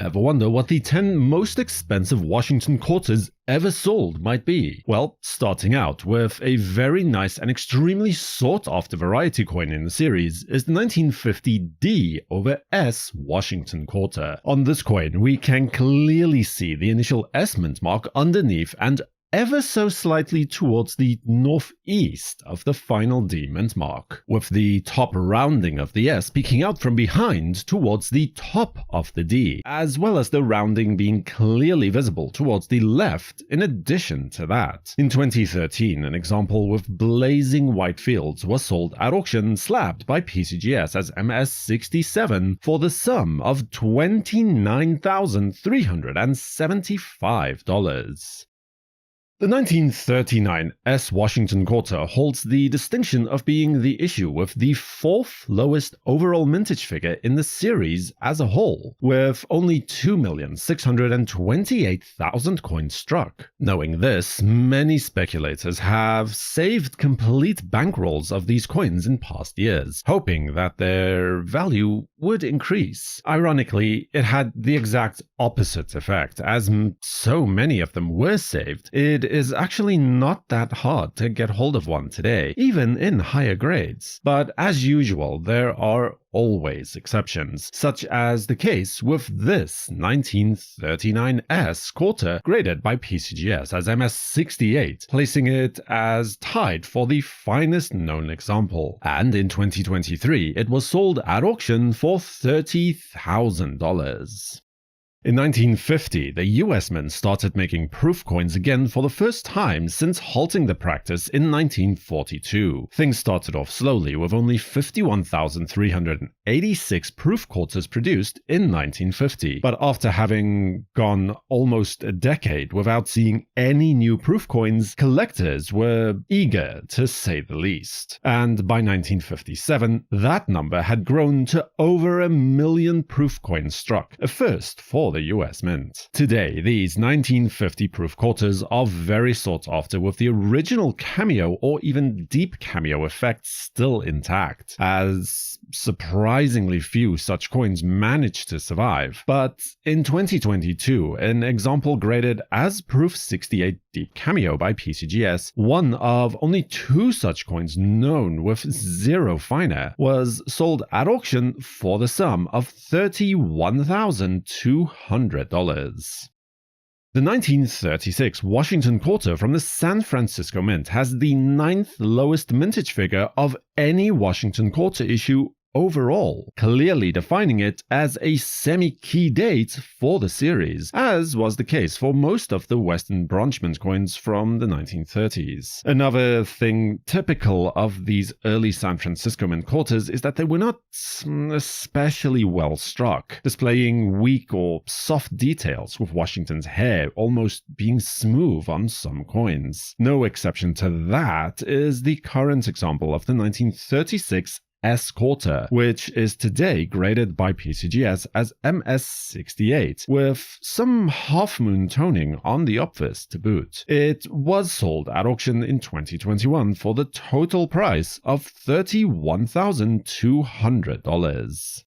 Ever wonder what the 10 most expensive Washington quarters ever sold might be? Well, starting out with a very nice and extremely sought-after variety coin in the series is the 1950 D over S Washington quarter. On this coin, we can clearly see the initial S mint mark underneath and ever so slightly towards the northeast of the final D mint mark, with the top rounding of the S peeking out from behind towards the top of the D, as well as the rounding being clearly visible towards the left in addition to that. In 2013, an example with blazing white fields was sold at auction slabbed by PCGS as MS67 for the sum of $29,375. The 1939 S Washington quarter holds the distinction of being the issue with the fourth lowest overall mintage figure in the series as a whole, with only 2,628,000 coins struck. Knowing this, many speculators have saved complete bankrolls of these coins in past years, hoping that their value would increase. Ironically, it had the exact opposite effect, as so many of them were saved. It is actually not that hard to get hold of one today, even in higher grades. But as usual, there are always exceptions, such as the case with this 1939 S quarter graded by PCGS as MS68, placing it as tied for the finest known example. And in 2023, it was sold at auction for $30,000. In 1950, the US Mint started making proof coins again for the first time since halting the practice in 1942. Things started off slowly with only 51,386 proof quarters produced in 1950, but after having gone almost a decade without seeing any new proof coins, collectors were eager to say the least. And by 1957, that number had grown to over 1 million proof coins struck, a first for the US Mint. Today, these 1950 proof quarters are very sought after, with the original cameo or even deep cameo effect still intact, as surprisingly few such coins manage to survive. But in 2022, an example graded as Proof 68 Deep Cameo by PCGS, one of only 2 such coins known with 0 finer, was sold at auction for the sum of $31,200. The 1936 Washington quarter from the San Francisco Mint has the 9th lowest mintage figure of any Washington quarter issue overall, clearly defining it as a semi-key date for the series, as was the case for most of the Western Branch Mint coins from the 1930s. Another thing typical of these early San Francisco Mint quarters is that they were not especially well struck, displaying weak or soft details, with Washington's hair almost being smooth on some coins. No exception to that is the current example of the 1936 S quarter, which is today graded by PCGS as MS68, with some half-moon toning on the obverse to boot. It was sold at auction in 2021 for the total price of $31,200.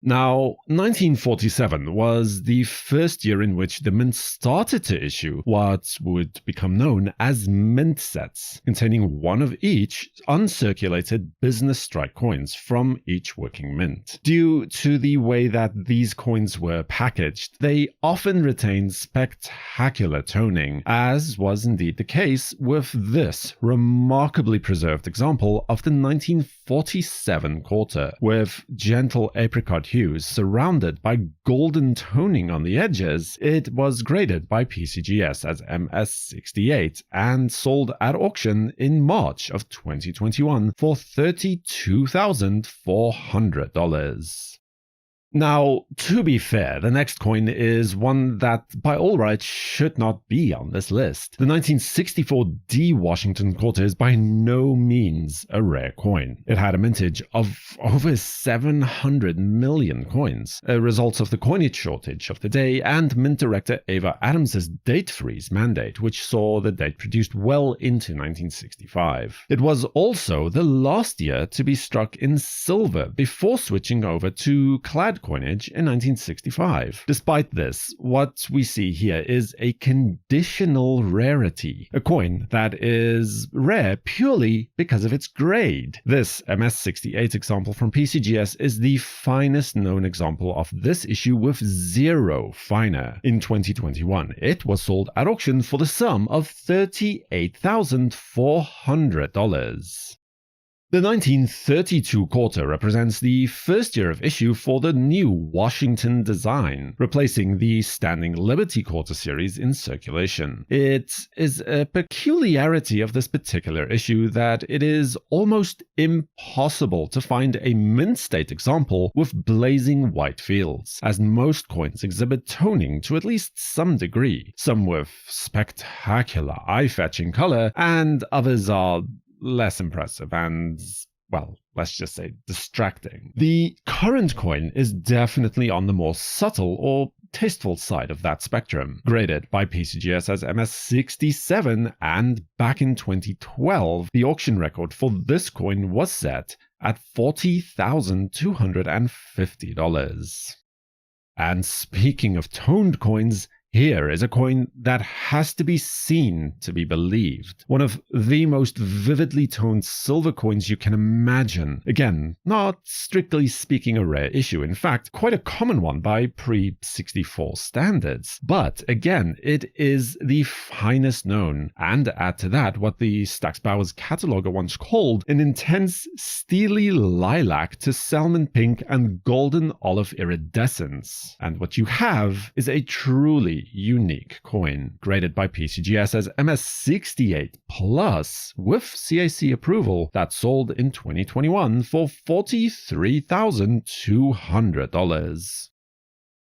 Now, 1947 was the first year in which the Mint started to issue what would become known as Mint sets, containing one of each uncirculated business strike coins from each working mint. Due to the way that these coins were packaged, they often retained spectacular toning, as was indeed the case with this remarkably preserved example of the 1947 quarter, with gentle apricot hues surrounded by golden toning on the edges. It was graded by PCGS as MS68 and sold at auction in March of 2021 for $32,400. Now, to be fair, the next coin is one that by all rights should not be on this list. The 1964 D Washington quarter is by no means a rare coin. It had a mintage of over 700 million coins, a result of the coinage shortage of the day and Mint Director Ava Adams's date freeze mandate, which saw the date produced well into 1965. It was also the last year to be struck in silver before switching over to clad that coinage in 1965. Despite this, what we see here is a conditional rarity, a coin that is rare purely because of its grade. This MS68 example from PCGS is the finest known example of this issue with 0 finer. In 2021, it was sold at auction for the sum of $38,400. The 1932 quarter represents the first year of issue for the new Washington design, replacing the standing Liberty quarter series in circulation. It is a peculiarity of this particular issue that it is almost impossible to find a mint state example with blazing white fields, as most coins exhibit toning to at least some degree, some with spectacular eye-fetching color, and others are less impressive and, well, let's just say distracting. The current coin is definitely on the more subtle or tasteful side of that spectrum, graded by PCGS as MS67, and back in 2012, the auction record for this coin was set at $40,250. And speaking of toned coins, here is a coin that has to be seen to be believed. One of the most vividly toned silver coins you can imagine. Again, not strictly speaking a rare issue, in fact, quite a common one by pre-64 standards. But again, it is the finest known, and add to that what the Stax Bowers cataloger once called an intense steely lilac to salmon pink and golden olive iridescence. And what you have is a truly unique coin, graded by PCGS as MS68 Plus with CAC approval, that sold in 2021 for $43,200.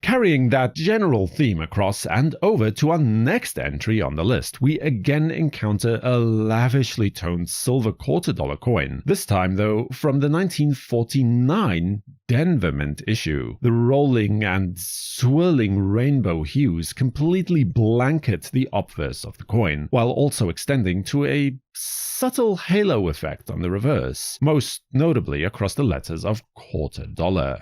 Carrying that general theme across and over to our next entry on the list, we again encounter a lavishly toned silver $quarter coin, this time though from the 1949 Denver Mint issue. The rolling and swirling rainbow hues completely blanket the obverse of the coin, while also extending to a subtle halo effect on the reverse, most notably across the letters of $quarter,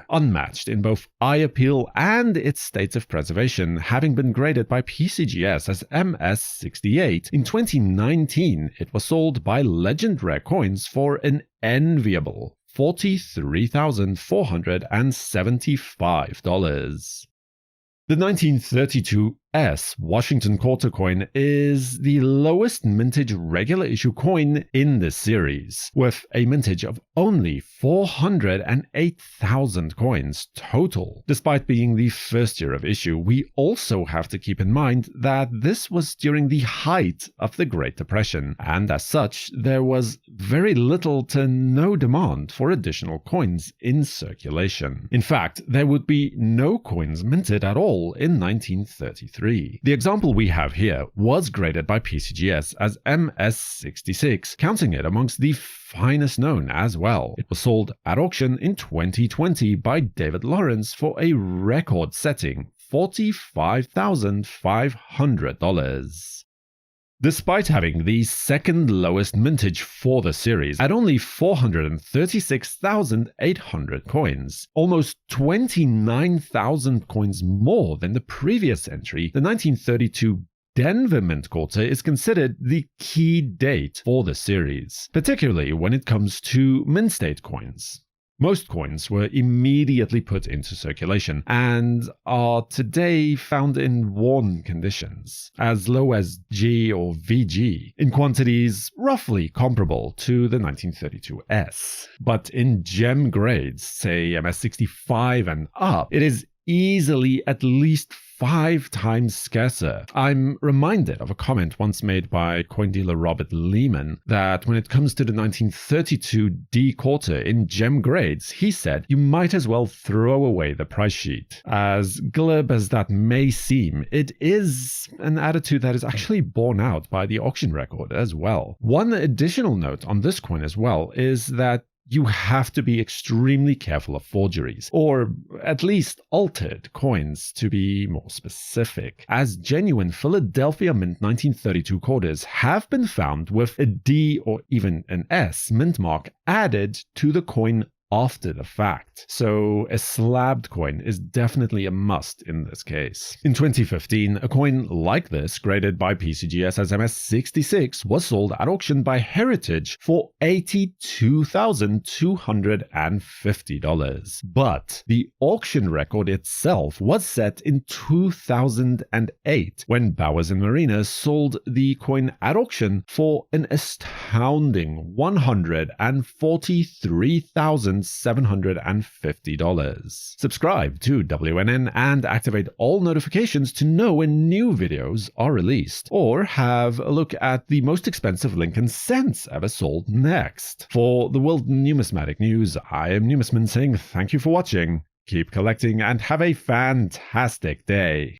unmatched in both eye appeal and its state of preservation, having been graded by PCGS as MS68. In 2019, it was sold by Legend Rare Coins for an enviable $43,475. The 1932 S Washington quarter coin is the lowest mintage regular issue coin in this series, with a mintage of only 408,000 coins total. Despite being the first year of issue, we also have to keep in mind that this was during the height of the Great Depression, and as such, there was very little to no demand for additional coins in circulation. In fact, there would be no coins minted at all in 1933. The example we have here was graded by PCGS as MS66, counting it amongst the finest known as well. It was sold at auction in 2020 by David Lawrence for a record-setting $45,500. Despite having the second lowest mintage for the series at only 436,800 coins, almost 29,000 coins more than the previous entry, the 1932 Denver Mint quarter is considered the key date for the series, particularly when it comes to mint state coins. Most coins were immediately put into circulation and are today found in worn conditions, as low as G or VG, in quantities roughly comparable to the 1932 S. But in gem grades, say MS65 and up, it is easily at least 5 times scarcer. I'm reminded of a comment once made by coin dealer Robert Lehman that when it comes to the 1932 D quarter in gem grades, he said you might as well throw away the price sheet. As glib as that may seem, it is an attitude that is actually borne out by the auction record as well. One additional note on this coin as well is that you have to be extremely careful of forgeries, or at least altered coins to be more specific, as genuine Philadelphia Mint 1932 quarters have been found with a D or even an S mint mark added to the coin after the fact, so a slabbed coin is definitely a must in this case. In 2015, a coin like this, graded by PCGS as MS66, was sold at auction by Heritage for $82,250. But the auction record itself was set in 2008, when Bowers & Marina sold the coin at auction for an astounding $143,750. Subscribe to WNN and activate all notifications to know when new videos are released, or have a look at the most expensive Lincoln cents ever sold next. For the World Numismatic News, I am Numisman saying thank you for watching, keep collecting, and have a fantastic day.